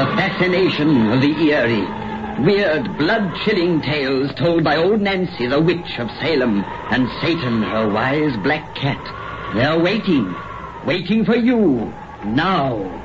The fascination of the eerie. Weird, blood-chilling tales told by old Nancy, the witch of Salem, and Satan, her wise black cat. They're waiting for you, now.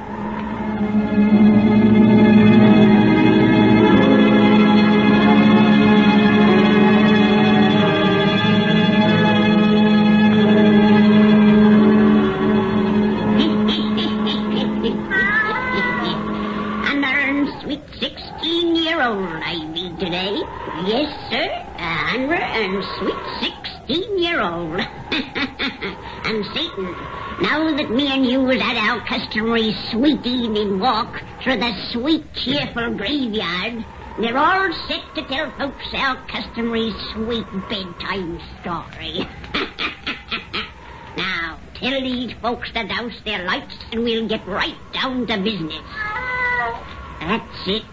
Yes, sir, 106 16-year-old. And Satan, now that me and you was at our customary sweet evening walk through the sweet, cheerful graveyard, they're all set to tell folks our customary sweet bedtime story. Now, tell these folks to douse their lights and we'll get right down to business. That's it.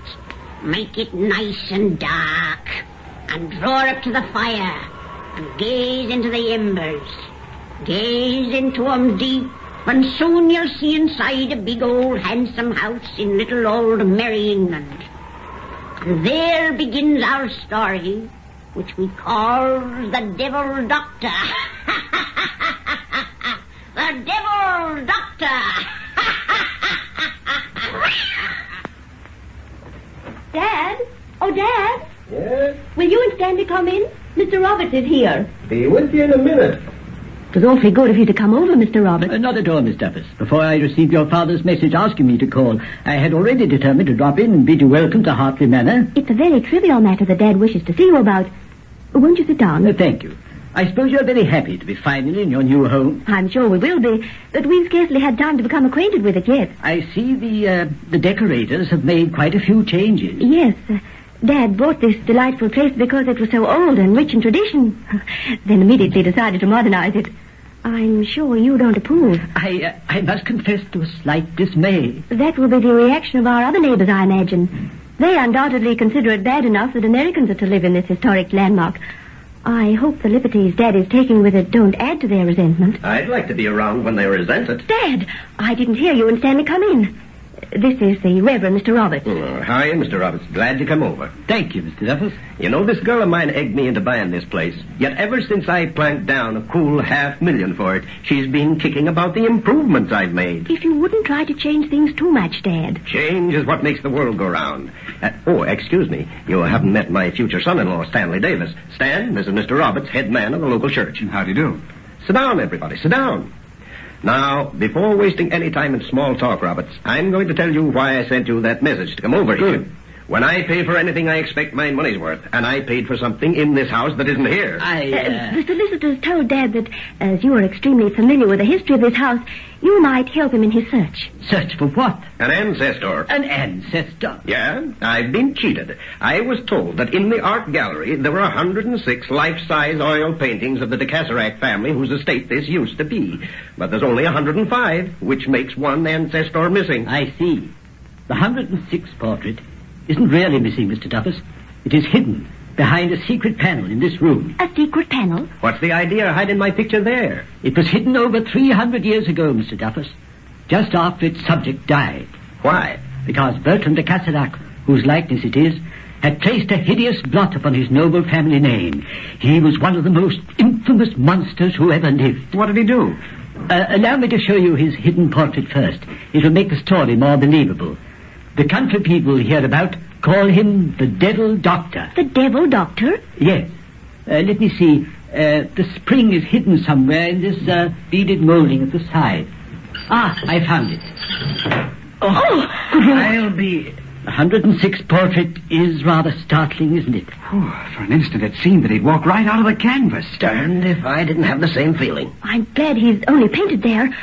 Make it nice and dark, and draw it up to the fire, and gaze into the embers. Gaze into 'em deep, and soon you'll see inside a big old handsome house in little old Merry England. And there begins our story, which we call the Devil Doctor. The Devil Doctor! Dad? Oh, Dad? Yes? Will you and Stanley come in? Mr. Roberts is here. Be with you in a minute. It was awfully good of you to come over, Mr. Roberts. Not at all, Miss Duffus. Before I received your father's message asking me to call, I had already determined to drop in and bid you welcome to Hartley Manor. It's a very trivial matter that Dad wishes to see you about. Won't you sit down? Thank you. I suppose you're very happy to be finally in your new home. I'm sure we will be, but we've scarcely had time to become acquainted with it yet. I see the decorators have made quite a few changes. Yes, Dad bought this delightful place because it was so old and rich in tradition. Then immediately decided to modernize it. I'm sure you don't approve. I must confess to a slight dismay. That will be the reaction of our other neighbors, I imagine. They undoubtedly consider it bad enough that Americans are to live in this historic landmark. I hope the liberties Dad is taking with it don't add to their resentment. I'd like to be around when they resent it. Dad, I didn't hear you and Stanley come in. This is the Reverend Mr. Roberts. Hi, Mr. Roberts. Glad you come over. Thank you, Mr. Duffus. You know, this girl of mine egged me into buying this place. Yet ever since I planked down a cool $500,000 for it, she's been kicking about the improvements I've made. If you wouldn't try to change things too much, Dad. Change is what makes the world go round. Excuse me. You haven't met my future son-in-law, Stanley Davis. Stan, this is Mr. Roberts, head man of the local church. How do you do? Sit down, everybody. Sit down. Now, before wasting any time in small talk, Roberts, I'm going to tell you why I sent you that message to come over here. When I pay for anything, I expect my money's worth. And I paid for something in this house that isn't here. The solicitors told Dad that, as you are extremely familiar with the history of this house, you might help him in his search. Search for what? An ancestor. An ancestor? Yeah, I've been cheated. I was told that in the art gallery there were 106 life-size oil paintings of the de Caserac family whose estate this used to be. But there's only 105, which makes one ancestor missing. I see. The 106 portrait isn't really missing, Mr. Duffus. It is hidden behind a secret panel in this room. A secret panel? What's the idea of hiding my picture there? It was hidden over 300 years ago, Mr. Duffus, just after its subject died. Why? Because Bertrand de Caserac, whose likeness it is, had placed a hideous blot upon his noble family name. He was one of the most infamous monsters who ever lived. What did he do? Allow me to show you his hidden portrait first. It will make the story more believable. The country people hereabout call him the Devil Doctor. The Devil Doctor? Yes. Let me see. The spring is hidden somewhere in this beaded molding at the side. Ah, I found it. I'll be... 106 portrait is rather startling, isn't it? Oh, for an instant it seemed that he'd walk right out of the canvas. Darned if I didn't have the same feeling. I'm glad he's only painted there.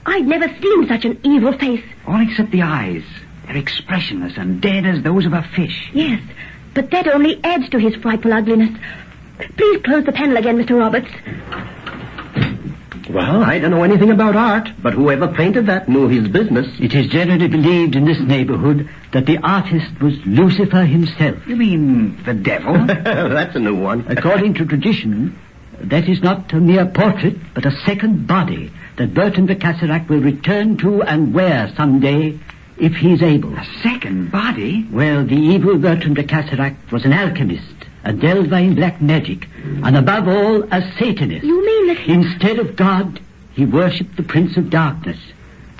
I'd never seen such an evil face. All except the eyes. They're expressionless and dead as those of a fish. Yes, but that only adds to his frightful ugliness. Please close the panel again, Mr. Roberts. Well, I don't know anything about art, but whoever painted that knew his business. It is generally believed in this neighborhood that the artist was Lucifer himself. You mean the devil? That's a new one. According to tradition, that is not a mere portrait, but a second body that Bertrand de Caserac will return to and wear someday if he's able. A second body? Well, the evil Bertram de Casserac was an alchemist, a delver in black magic, and above all, a Satanist. You mean that... Instead of God, he worshipped the Prince of Darkness.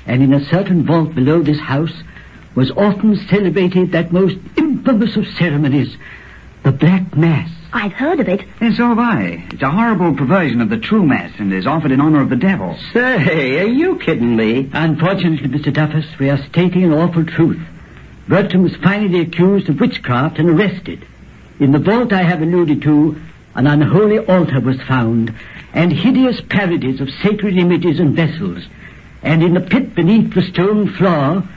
And in a certain vault below this house was often celebrated that most infamous of ceremonies, the Black Mass. I've heard of it. Yes, so have I. It's a horrible perversion of the true Mass and is offered in honor of the devil. Say, are you kidding me? Unfortunately, Mr. Duffus, we are stating an awful truth. Bertram was finally accused of witchcraft and arrested. In the vault I have alluded to, an unholy altar was found, and hideous parodies of sacred images and vessels. And in the pit beneath the stone floor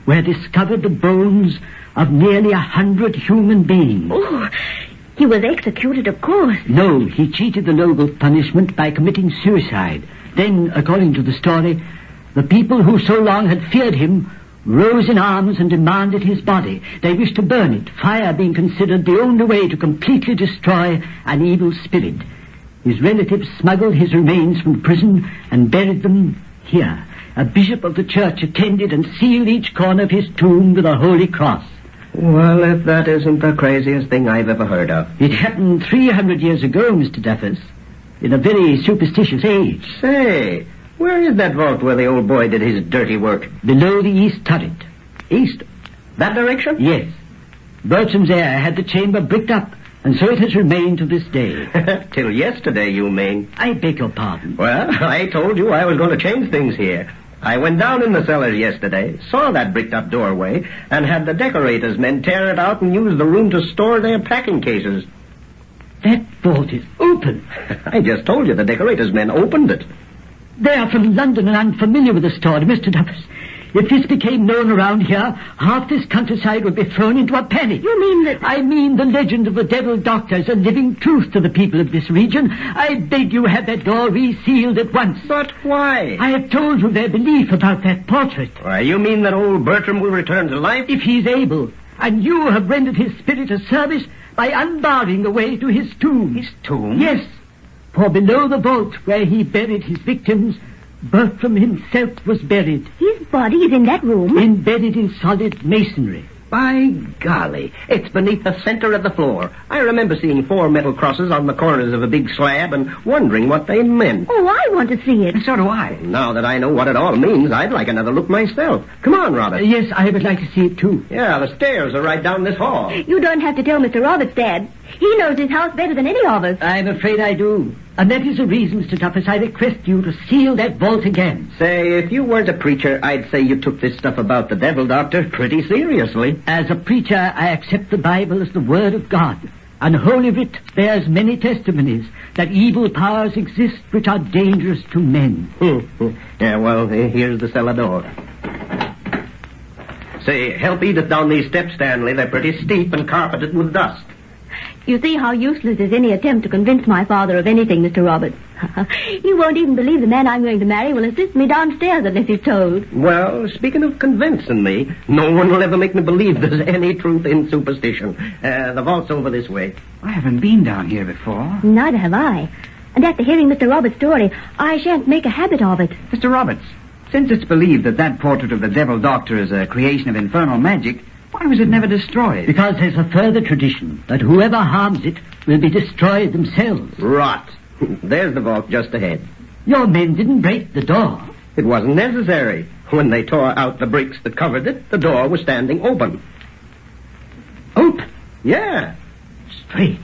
were discovered the bones of nearly 100 human beings. Oh, he was executed, of course. No, he cheated the noble punishment by committing suicide. Then, according to the story, the people who so long had feared him rose in arms and demanded his body. They wished to burn it, fire being considered the only way to completely destroy an evil spirit. His relatives smuggled his remains from prison and buried them here. A bishop of the church attended and sealed each corner of his tomb with a holy cross. Well, if that isn't the craziest thing I've ever heard of. It happened 300 years ago, Mr. Duffus, in a very superstitious age. Say, where is that vault where the old boy did his dirty work? Below the east turret. East? That direction? Yes. Bertram's heir had the chamber bricked up, and so it has remained to this day. Till yesterday, you mean? I beg your pardon. Well, I told you I was going to change things here. I went down in the cellars yesterday, saw that bricked-up doorway, and had the decorators' men tear it out and use the room to store their packing cases. That vault is open. I just told you the decorators' men opened it. They are from London and unfamiliar with the story, Mr. Duffus. If this became known around here, half this countryside would be thrown into a panic. You mean that... I mean the legend of the devil doctor is a living truth to the people of this region. I beg you have that door resealed at once. But why? I have told you their belief about that portrait. Why, you mean that old Bertram will return to life? If he's able. And you have rendered his spirit a service by unbarring the way to his tomb. His tomb? Yes. For below the vault where he buried his victims, Bertram himself was buried. His body is in that room? Embedded in solid masonry. By golly, it's beneath the center of the floor. I remember seeing 4 metal crosses on the corners of a big slab and wondering what they meant. Oh, I want to see it. And so do I. Now that I know what it all means, I'd like another look myself. Come on, Robert. Yes, I would like to see it, too. Yeah, the stairs are right down this hall. You don't have to tell Mr. Roberts, Dad. He knows his house better than any of us. I'm afraid I do. And that is the reason, Mr. Duffus, I request you to seal that vault again. Say, if you weren't a preacher, I'd say you took this stuff about the devil doctor pretty seriously. As a preacher, I accept the Bible as the Word of God. And Holy Writ bears many testimonies that evil powers exist which are dangerous to men. Yeah, well, here's the cellar door. Say, help Edith down these steps, Stanley. They're pretty steep and carpeted with dust. You see how useless is any attempt to convince my father of anything, Mr. Roberts. You won't even believe the man I'm going to marry will assist me downstairs unless he's told. Well, speaking of convincing me, no one will ever make me believe there's any truth in superstition. The vault's over this way. I haven't been down here before. Neither have I. And after hearing Mr. Roberts' story, I shan't make a habit of it. Mr. Roberts, since it's believed that portrait of the devil doctor is a creation of infernal magic, why was it never destroyed? Because there's a further tradition that whoever harms it will be destroyed themselves. Rot. There's the vault just ahead. Your men didn't break the door. It wasn't necessary. When they tore out the bricks that covered it, the door was standing open. Open? Yeah. Strange.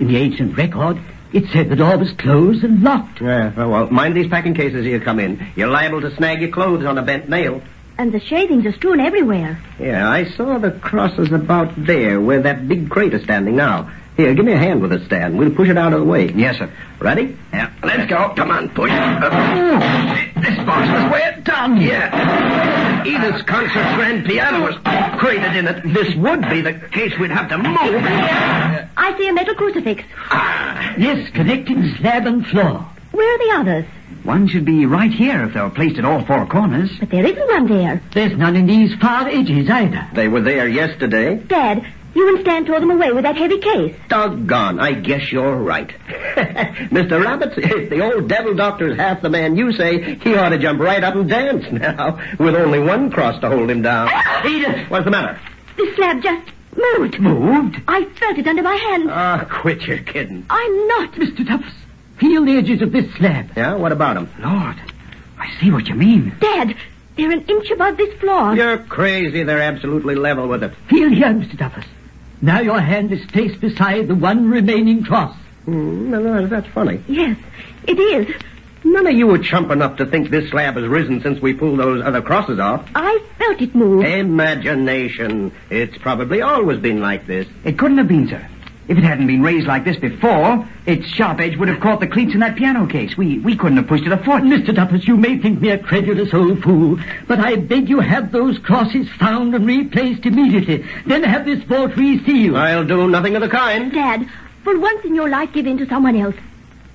In the ancient record, it said the door was closed and locked. Yeah, well, mind these packing cases you come in. You're liable to snag your clothes on a bent nail. And the shavings are strewn everywhere. Yeah, I saw the crosses about there where that big crate is standing now. Here, give me a hand with it, Stan. We'll push it out of the way. Yes, sir. Ready? Yeah. Let's go. Come on, push. This box was way done. Yeah. Edith's concert grand piano was crated in it. This would be the case we'd have to move. I see a metal crucifix. Yes, connecting slab and floor. Where are the others? One should be right here if they were placed at all 4 corners. But there isn't one there. There's none in these far edges either. They were there yesterday. Dad, You and Stan tore them away with that heavy case. Doggone, I guess you're right. Mr. Roberts, if the old devil doctor's half the man you say, he ought to jump right up and dance now, with only one cross to hold him down. Edith, what's the matter? The slab just moved. Moved? I felt it under my hand. Quit your kidding. I'm not. Mr. Duffus, feel the edges of this slab. Yeah, what about him? Lord, I see what you mean. Dad, they're an inch above this floor. You're crazy. They're absolutely level with it. Feel here, Mr. Duffus. Now your hand is placed beside the one remaining cross. No, that's funny. Yes, it is. None of you were chump enough to think this slab has risen since we pulled those other crosses off. I felt it move. Imagination. It's probably always been like this. It couldn't have been, sir. If it hadn't been raised like this before, its sharp edge would have caught the cleats in that piano case. We couldn't have pushed it afoot. Mr. Duffus, you may think me a credulous old fool, but I beg you have those crosses found and replaced immediately. Then have this vault resealed. I'll do nothing of the kind. Dad, for once in your life, give in to someone else.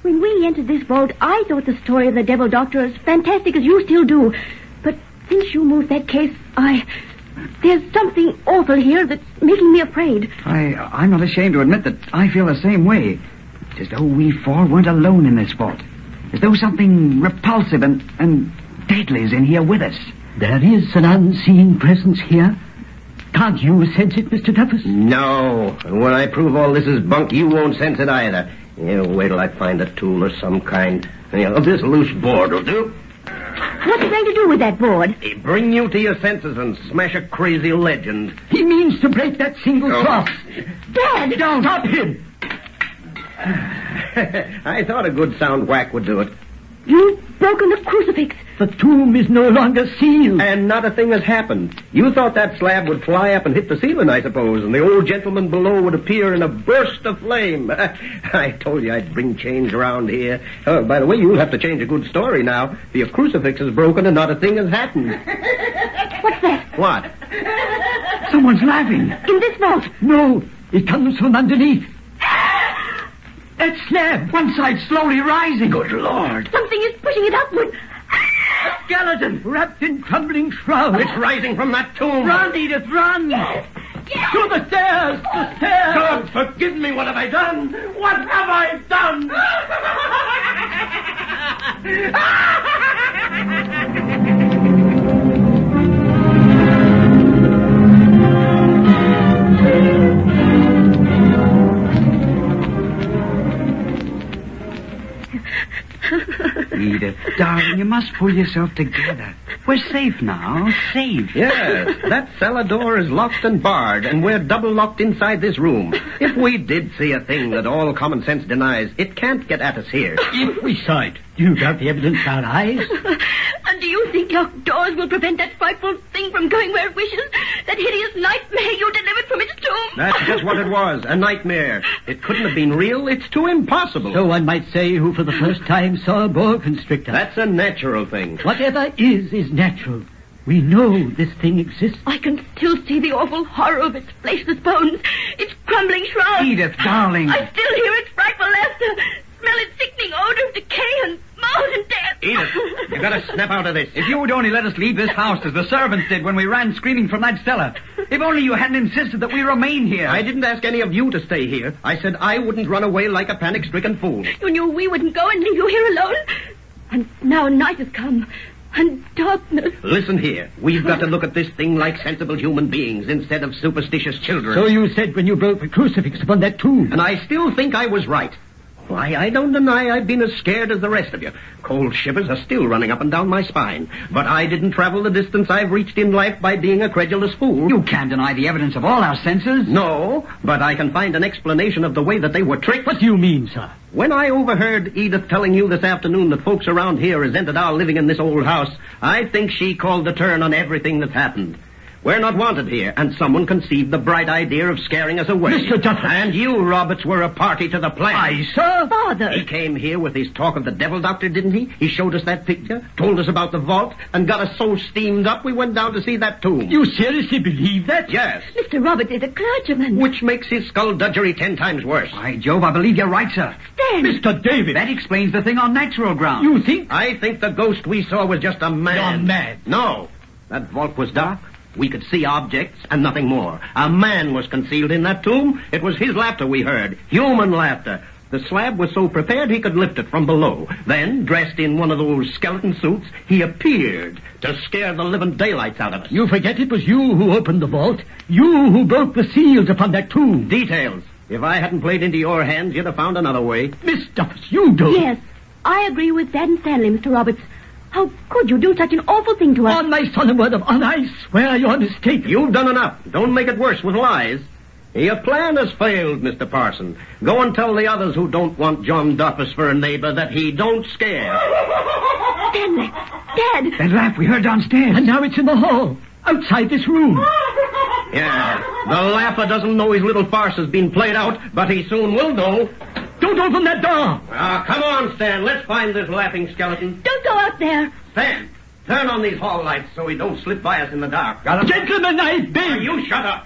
When we entered this vault, I thought the story of the Devil Doctor as fantastic as you still do. But since you moved that case, there's something awful here that's making me afraid. I'm not ashamed to admit that I feel the same way. It's as though we four weren't alone in this vault. As though something repulsive and deadly is in here with us. There is an unseen presence here. Can't you sense it, Mr. Duffus? No. And when I prove all this is bunk, you won't sense it either. Wait till I find a tool of some kind. This loose board will do. What's he going to do with that board? Bring you to your senses and smash a crazy legend. He means to break that single cross. Dad! Don't stop him! I thought a good sound whack would do it. You've broken the crucifix. The tomb is no longer sealed. And not a thing has happened. You thought that slab would fly up and hit the ceiling, I suppose, and the old gentleman below would appear in a burst of flame. I told you I'd bring change around here. Oh, by the way, you'll have to change a good story now. Your crucifix is broken and not a thing has happened. What's that? What? Someone's laughing. In this vault. No, it comes from underneath. That slab. One side slowly rising. Good Lord. Something is pushing it upward. A skeleton wrapped in crumbling shrouds. It's rising from that tomb. Run, Edith, run! Yes. To the stairs! The stairs! God, forgive me. What have I done? What have I done? Edith, darling, you must pull yourself together. We're safe now. Safe. Yes, that cellar door is locked and barred, and we're double locked inside this room. If we did see a thing that all common sense denies, it can't get at us here. If we saw it, you doubt the evidence of our eyes? And do you think locked doors will prevent that frightful thing from going where it wishes? That hideous nightmare you delivered from its tomb? That's just what it was, a nightmare. It couldn't have been real. It's too impossible. So one might say who for the first time saw a boa constrictor. That's a natural thing. Whatever is natural. We know this thing exists. I can still see the awful horror of its fleshless bones, its crumbling shrouds. Edith, darling. I still hear its frightful laughter, smell its sickening odor of decay and mold and death. Edith, you gotta snap out of this. If you would only let us leave this house as the servants did when we ran screaming from that cellar. If only you hadn't insisted that we remain here. I didn't ask any of you to stay here. I said I wouldn't run away like a panic-stricken fool. You knew we wouldn't go and leave you here alone. And now night has come. And darkness. Listen here. We've got to look at this thing like sensible human beings instead of superstitious children. So you said when you broke the crucifix upon that tomb. And I still think I was right. Why, I don't deny I've been as scared as the rest of you. Cold shivers are still running up and down my spine. But I didn't travel the distance I've reached in life by being a credulous fool. You can't deny the evidence of all our senses. No, but I can find an explanation of the way that they were tricked. What do you mean, sir? When I overheard Edith telling you this afternoon that folks around here resented our living in this old house, I think she called the turn on everything that's happened. We're not wanted here, and someone conceived the bright idea of scaring us away. Mr. Duffus. And you, Roberts, were a party to the plan. I, sir? Father. He came here with his talk of the devil doctor, didn't he? He showed us that picture, told us about the vault, and got us so steamed up we went down to see that tomb. You seriously believe that? Yes. Mr. Roberts is a clergyman. Which makes his skullduggery 10 times worse. By Jove, I believe you're right, sir. Stan. Mr. David. That explains the thing on natural ground. You think? I think the ghost we saw was just a man. You're mad. No. That vault was dark, We could see objects and nothing more. A man was concealed in that tomb. It was his laughter we heard. Human laughter. The slab was so prepared he could lift it from below. Then, dressed in one of those skeleton suits, he appeared to scare the living daylights out of us. You forget it was you who opened the vault. You who broke the seals upon that tomb. Details. If I hadn't played into your hands, you'd have found another way. Miss Duffus, you do. Yes, I agree with Dad and Stanley, Mr. Roberts. How could you do such an awful thing to us? On my solemn word of honor, I swear you're mistaken. You've done enough. Don't make it worse with lies. Your plan has failed, Mr. Parson. Go and tell the others who don't want John Duffus for a neighbor that he don't scare. Stanley! Dad! That laugh we heard downstairs. And now it's in the hall, outside this room. Yeah, the laugher doesn't know his little farce has been played out, but he soon will know. Don't open that door. Come on, Stan. Let's find this laughing skeleton. Don't go out there! Stan, turn on these hall lights so he don't slip by us in the dark. Got it? Gentlemen, I beg. You shut up.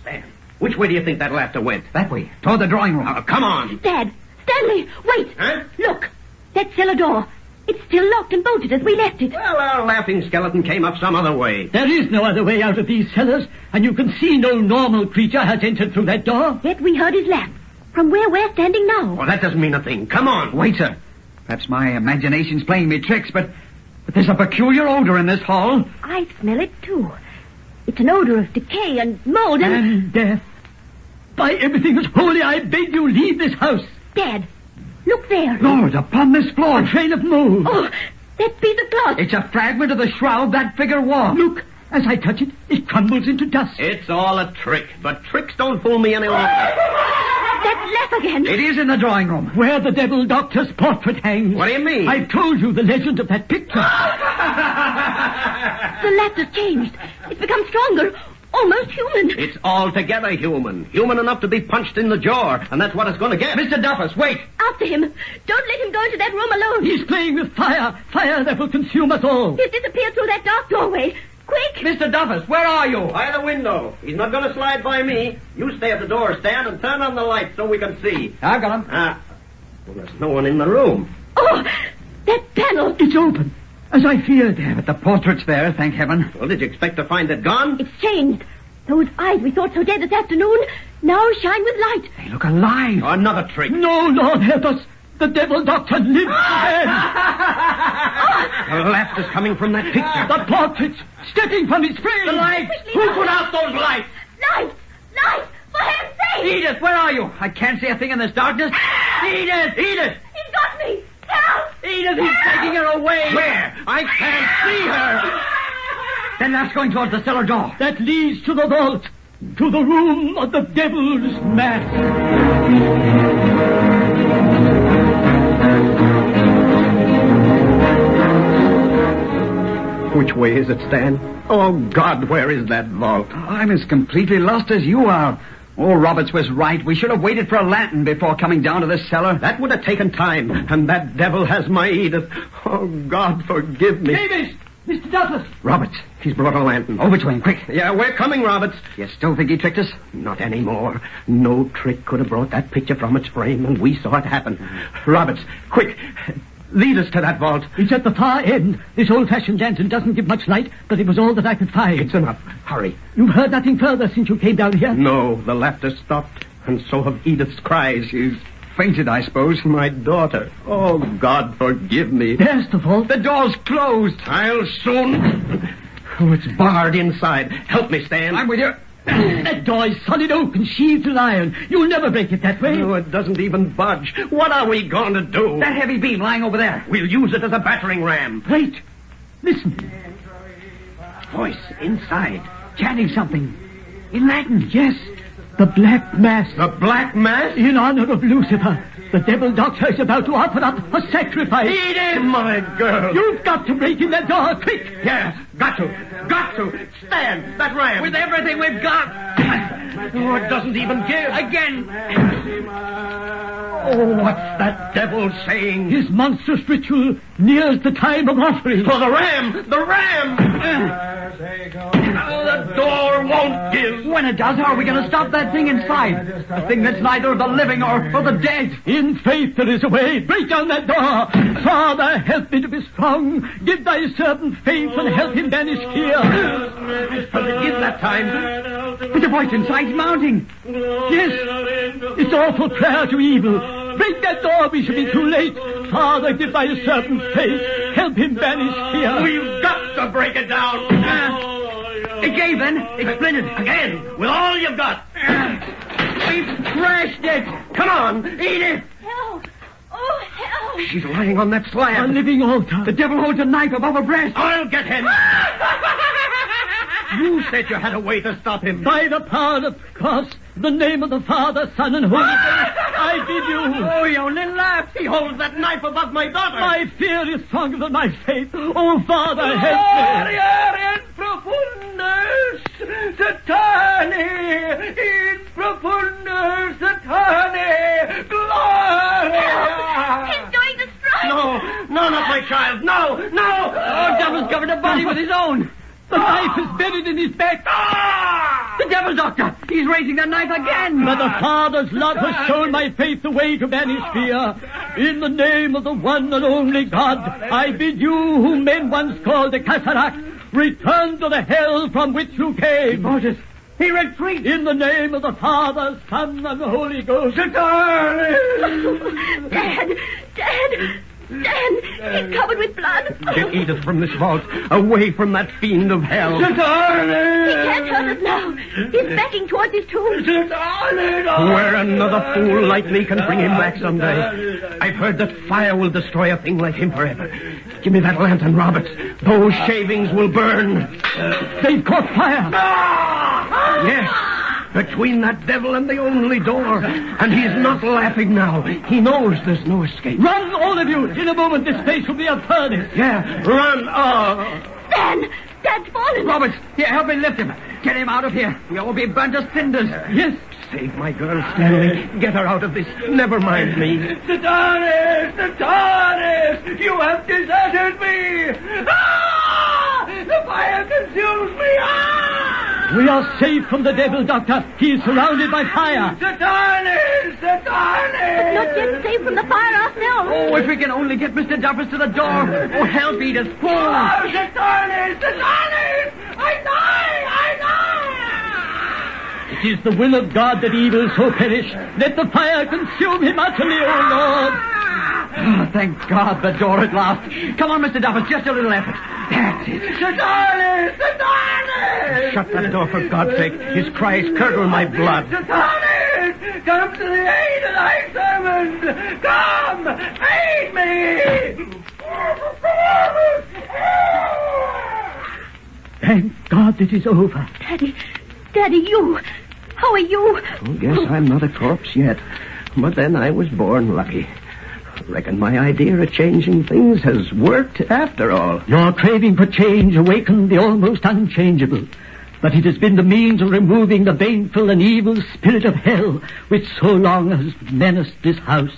Stan, which way do you think that laughter went? That way, toward the drawing room. Come on. Dad! Stanley! Wait! Huh? Look! That cellar door. It's still locked and bolted as we left it. Well, our laughing skeleton came up some other way. There is no other way out of these cellars, and you can see no normal creature has entered through that door. Yet we heard his laugh. From where we're standing now. Well, that doesn't mean a thing. Come on. Wait, sir. Perhaps my imagination's playing me tricks, but there's a peculiar odor in this hall. I smell it, too. It's an odor of decay and mold And death. By everything that's holy, I beg you leave this house. Dad, look there. Lord, upon this floor. A trail of mold. Oh, that piece of cloth. It's a fragment of the shroud that figure wore. Look, as I touch it, it crumbles into dust. It's all a trick, but tricks don't fool me any longer. That laugh again. It is in the drawing room. Where the devil doctor's portrait hangs. What do you mean? I've told you the legend of that picture. The laughter's changed. It's become stronger. Almost human. It's altogether human. Human enough to be punched in the jaw, and that's what it's going to get. Mr. Duffus, wait. After him. Don't let him go into that room alone. He's playing with fire. Fire that will consume us all. He's disappeared through that dark doorway. Quick! Mr. Duffus, where are you? By the window. He's not going to slide by me. You stay at the door, Stan, and turn on the light so we can see. I've got him. Well, there's no one in the room. Oh, that panel. It's open, as I feared. Yeah, but the portrait's there, thank heaven. Well, did you expect to find it gone? It's changed. Those eyes we thought so dead this afternoon now shine with light. They look alive. Another trick. No, Lord, help us. The devil doctor lives again. The laughter's coming from that picture. The portrait's stepping from his frame. The lights! Who put out those lights? Light! Light! For heaven's sake! Edith, where are you? I can't see a thing in this darkness. Edith! Edith! He's got me! Help! Edith, he's taking her away. Where? I can't see her. Then that's going towards the cellar door. That leads to the vault, to the room of the devil's mask. Which way is it, Stan? Oh, God, where is that vault? I'm as completely lost as you are. Oh, Roberts was right. We should have waited for a lantern before coming down to this cellar. That would have taken time, and that devil has my Edith. Oh, God, forgive me. Davis! Mr. Douglas! Roberts, he's brought a lantern. Over to him, quick. Yeah, we're coming, Roberts. You still think he tricked us? Not anymore. No trick could have brought that picture from its frame, and we saw it happen. Roberts, quick, lead us to that vault. It's at the far end. This old-fashioned lantern doesn't give much light, but it was all that I could find. It's enough. Hurry. You've heard nothing further since you came down here? No, the laughter stopped, and so have Edith's cries. She's fainted, I suppose. My daughter. Oh, God, forgive me. There's the vault. The door's closed. I'll soon... Oh, it's barred inside. Help me, Stan. I'm with you. That door is solid oak and sheathed in iron. You'll never break it that way. No, it doesn't even budge. What are we going to do? That heavy beam lying over there. We'll use it as a battering ram. Wait. Listen. Voice inside. Chanting something. In Latin. Yes. The Black Mass. The Black Mass? In honor of Lucifer. The devil doctor is about to offer up a sacrifice. Edith! My girl. You've got to break in that door, quick. Yeah, got to. Got to. Stand, that ram. With everything we've got. Oh, it doesn't even give. Again. Oh, what's that devil saying? His monstrous ritual nears the time of offering. Oh, the ram! The ram! Oh, the door won't give. When it does, how are we going to stop that thing inside? A thing that's neither of the living or the dead. In faith there is a way. Break down that door. Father, help me to be strong. Give thy servant faith and help him banish fear. Give that time. But the voice inside's mounting. Yes, it's awful prayer to evil. Break that door, we shall be too late. Father, give thy servant faith. Help him banish fear. We've got to break it down. It gave then. It splintered. Again, with all you've got. We've crashed it. Come on, eat it. Help! Oh, help! She's lying on that slab. A living altar. The devil holds a knife above her breast. I'll get him. You said you had a way to stop him. By the power of the cross, the name of the Father, Son, and Holy Ghost, I bid you. Oh, you only laugh. He holds that knife above my daughter. My fear is stronger than my faith. Oh, Father, help me. Gloria in profundis satani, in profundis satani, Gloria. He's going to strike! No, not my child. No. Oh, devil's covered the body with his own. The knife is buried in his back. The devil, Doctor. He's raising the knife again. But the Father's love has shown my faith the way to banish fear. In the name of the one and only God, I bid you, whom men once called the Cataract, return to the hell from which you came. Moses, he retreats. In the name of the Father, Son, and the Holy Ghost. Dad! He's covered with blood. Get Edith from this vault, away from that fiend of hell. He can't hurt us now. He's backing towards his tomb. Where another fool like me can bring him back someday. I've heard that fire will destroy a thing like him forever. Give me that lantern, Roberts. Those shavings will burn. They've caught fire. Yes, between that devil and the only door. And he's not laughing now. He knows there's no escape. Run, all of you. In a moment, this place will be a furnace. Yeah, run. Oh. Dad's fallen. Roberts, here, help me lift him. Get him out of here. We'll all be burnt to cinders. Yes. Save my girl, Stanley. Get her out of this. Never mind me. Satanis! You have deserted me! The fire consumes me! We are safe from the devil, Doctor. He is surrounded by fire. Satanis! Not yet safe from the fire ourselves. Oh, if we can only get Mr. Duffus to the door. Oh, help, Edith. Pull. Oh, Satanis! I die! It is the will of God that evil so perish. Let the fire consume him utterly, O Lord. Oh, thank God, the door at last. Come on, Mr. Duffus, just a little effort. That's it. Satanis! Shut that door, for God's sake. His cries curdle my blood. Satanis! Come to the aid of thy servant! Come! Aid me! Thank God it is over. Daddy, you. How are you? Oh, guess I'm not a corpse yet. But then I was born lucky. Reckon my idea of changing things has worked after all. Your craving for change awakened the almost unchangeable. But it has been the means of removing the baneful and evil spirit of hell which so long has menaced this house.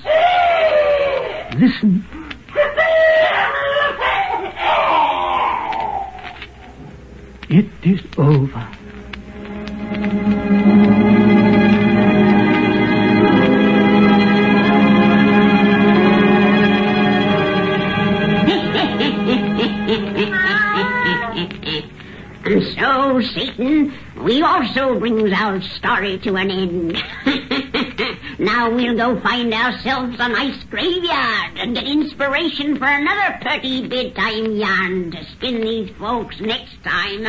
Listen. It is over. And so, Satan, we also brings our story to an end. Now we'll go find ourselves a nice graveyard and get inspiration for another pretty bedtime yarn to spin these folks next time.